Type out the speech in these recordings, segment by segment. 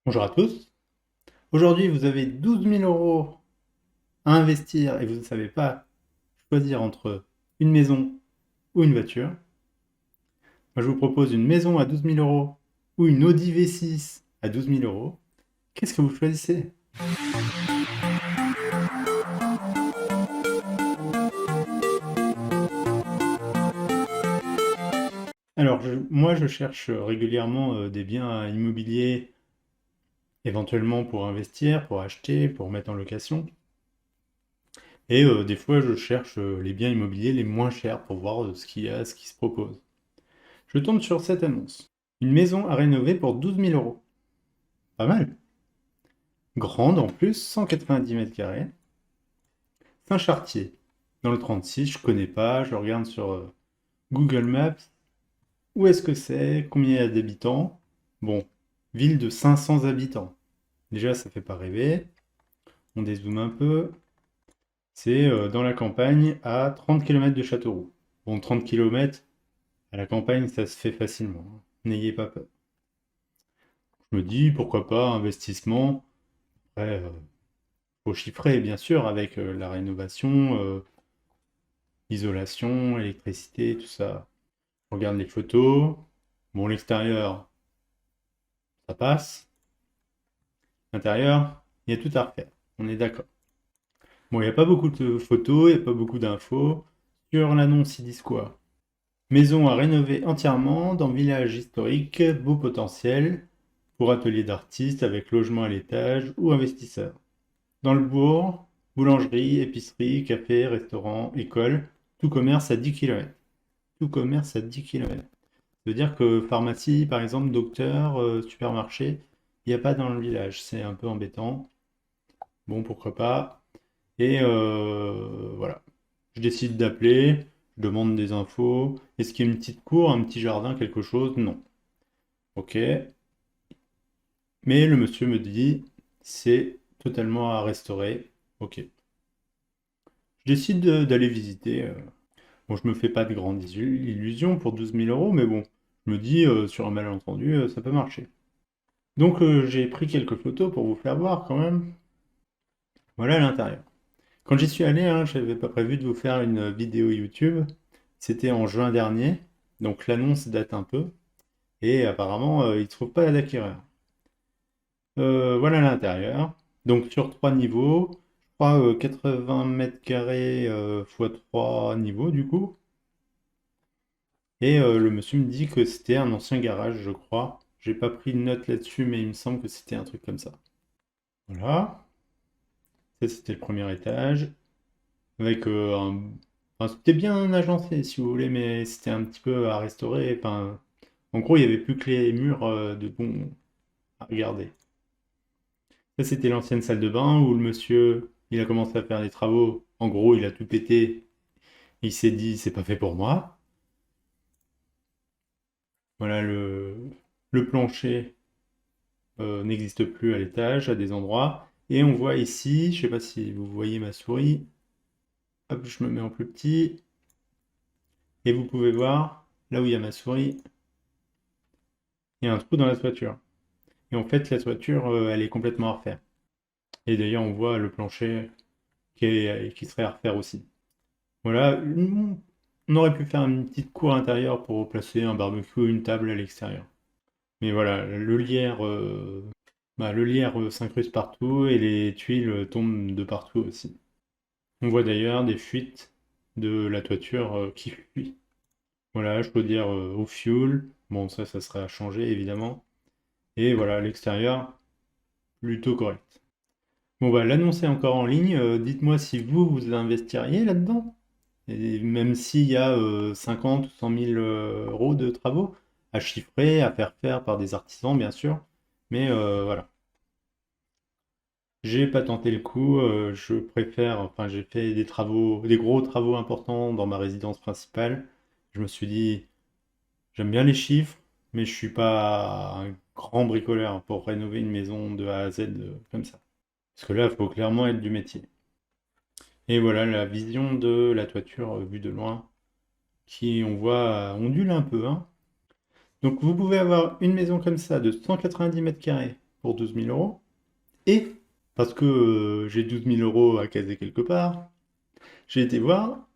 Bonjour à tous. Aujourd'hui, vous avez 12 000 € à investir et vous ne savez pas choisir entre une maison ou une voiture. Moi, je vous propose une maison à 12 000 € ou une Audi V6 à 12 000 €. Qu'est-ce que vous choisissez? Alors, moi, je cherche régulièrement des biens immobiliers, éventuellement pour investir, pour acheter, pour mettre en location. Et des fois, je cherche les biens immobiliers les moins chers pour voir ce qu'il y a, ce qui se propose. Je tombe sur cette annonce. Une maison à rénover pour 12 000 €. Pas mal. Grande en plus, 190 mètres carrés. Saint-Chartier, dans le 36, je connais pas, je regarde sur Google Maps. Où est-ce que c'est? Combien il y a d'habitants? Bon, ville de 500 habitants. Déjà, ça fait pas rêver. On dézoome un peu. C'est dans la campagne à 30 km de Châteauroux. Bon, 30 km, à la campagne, ça se fait facilement, hein. N'ayez pas peur. Je me dis, pourquoi pas, investissement. Après, faut chiffrer, bien sûr, avec la rénovation, isolation, électricité, tout ça. Je regarde les photos. Bon, l'extérieur, ça passe. L'intérieur, il y a tout à refaire. On est d'accord. Bon, il n'y a pas beaucoup de photos, il n'y a pas beaucoup d'infos. Sur l'annonce, ils disent quoi? Maison à rénover entièrement dans village historique, beau potentiel, pour atelier d'artistes avec logement à l'étage ou investisseurs. Dans le bourg, boulangerie, épicerie, café, restaurant, école, tout commerce à 10 km. Tout commerce à 10 km. Ça veut dire que pharmacie, par exemple, docteur, supermarché, il n'y a pas dans le village. C'est un peu embêtant. Bon, pourquoi pas. Et voilà. Je décide d'appeler, je demande des infos. Est-ce qu'il y a une petite cour, un petit jardin, quelque chose? Non. Ok. Mais le monsieur me dit, c'est totalement à restaurer. Ok. Je décide d'aller visiter. Bon, je me fais pas de grandes illusions pour 12 000 €, mais bon, je me dis, sur un malentendu, ça peut marcher. Donc, j'ai pris quelques photos pour vous faire voir quand même. Voilà l'intérieur. Quand j'y suis allé, hein, j'avais pas prévu de vous faire une vidéo YouTube. C'était en juin dernier, donc l'annonce date un peu. Et apparemment, ils ne trouvent pas d'acquéreur. Voilà l'intérieur. Donc sur 3 niveaux, je crois 80 mètres carrés x 3 niveaux du coup. Et le monsieur me dit que c'était un ancien garage, je crois. J'ai pas pris de note là-dessus, mais il me semble que c'était un truc comme ça. Voilà. Ça, c'était le premier étage. Avec enfin, c'était bien agencé, si vous voulez, mais c'était un petit peu à restaurer. Enfin, en gros, il n'y avait plus que les murs de bon à regarder. Ça, c'était l'ancienne salle de bain où le monsieur, il a commencé à faire des travaux. En gros, il a tout pété. Il s'est dit, c'est pas fait pour moi. Voilà, le plancher n'existe plus à l'étage, à des endroits. Et on voit ici, je sais pas si vous voyez ma souris. Hop, je me mets en plus petit. Et vous pouvez voir, là où il y a ma souris, il y a un trou dans la toiture. Et en fait, la toiture, elle est complètement à refaire. Et d'ailleurs, on voit le plancher qui serait à refaire aussi. Voilà, on aurait pu faire une petite cour intérieure pour placer un barbecue, une table à l'extérieur. Mais voilà, le lierre s'incruste partout et les tuiles tombent de partout aussi. On voit d'ailleurs des fuites de la toiture qui fuit. Voilà, je peux dire au fioul. Bon, ça serait à changer évidemment. Et voilà, l'extérieur, plutôt correct. Bon, bah, l'annonce est encore en ligne. Dites-moi si vous investiriez là-dedans. Et même s'il y a 50 ou 100 000 € de travaux à chiffrer, à faire faire par des artisans, bien sûr. Mais voilà. J'ai pas tenté le coup. Je préfère. Enfin, j'ai fait des travaux, des gros travaux importants dans ma résidence principale. Je me suis dit, j'aime bien les chiffres, mais je suis pas un grand bricoleur pour rénover une maison de A à Z comme ça. Parce que là, il faut clairement être du métier. Et voilà la vision de la toiture vue de loin, qui on voit ondule un peu, hein. Donc vous pouvez avoir une maison comme ça de 190 mètres carrés, pour 12 000 euros. Et, parce que j'ai 12 000 euros à caser quelque part, j'ai été voir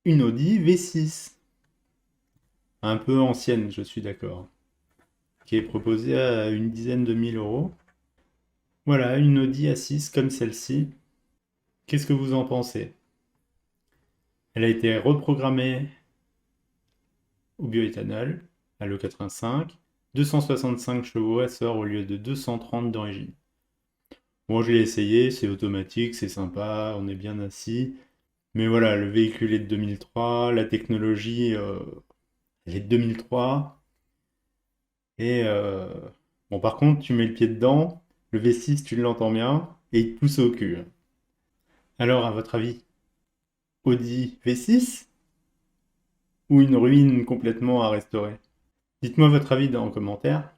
une Audi V6. Un peu ancienne, je suis d'accord. Qui est proposée à une dizaine de mille euros. Voilà, une Audi A6 comme celle-ci. Qu'est-ce que vous en pensez? Elle a été reprogrammée au bioéthanol, à l'E85. 265 chevaux, elle sort au lieu de 230 d'origine. Bon, je l'ai essayé, c'est automatique, c'est sympa, on est bien assis. Mais voilà, le véhicule est de 2003, la technologie, elle est de 2003. Et bon, par contre, tu mets le pied dedans, le V6, tu l'entends bien, et il te pousse au cul. Alors, à votre avis, Audi V6 ou une ruine complètement à restaurer? Dites-moi votre avis dans les commentaires,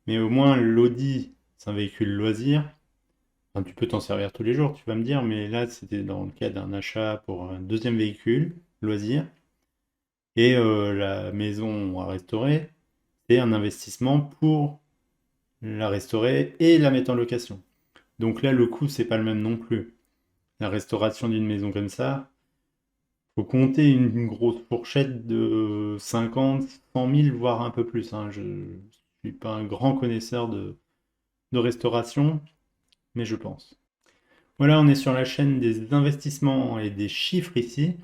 mais au moins l'Audi, c'est un véhicule loisir. Enfin, tu peux t'en servir tous les jours, tu vas me dire, mais là, c'était dans le cas d'un achat pour un deuxième véhicule, loisir. Et la maison à restaurer, c'est un investissement pour la restaurer et la mettre en location. Donc là, le coût, c'est pas le même non plus. La restauration d'une maison comme ça, faut compter une grosse fourchette de 50, 100 000, voire un peu plus, hein. Je suis pas un grand connaisseur de restauration, mais je pense. Voilà, on est sur la chaîne des investissements et des chiffres ici.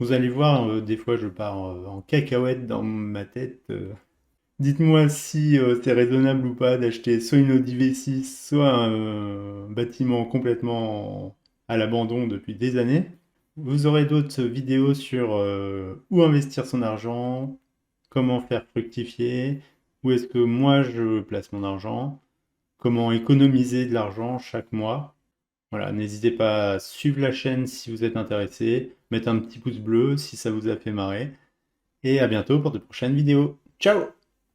Vous allez voir, des fois je pars en cacahuète dans ma tête. Dites-moi si c'est raisonnable ou pas d'acheter soit une Audi V6, soit un bâtiment complètement à l'abandon depuis des années. Vous aurez d'autres vidéos sur où investir son argent, comment faire fructifier, où est-ce que moi je place mon argent, comment économiser de l'argent chaque mois. Voilà, n'hésitez pas à suivre la chaîne si vous êtes intéressé, mettre un petit pouce bleu si ça vous a fait marrer, et à bientôt pour de prochaines vidéos. Ciao!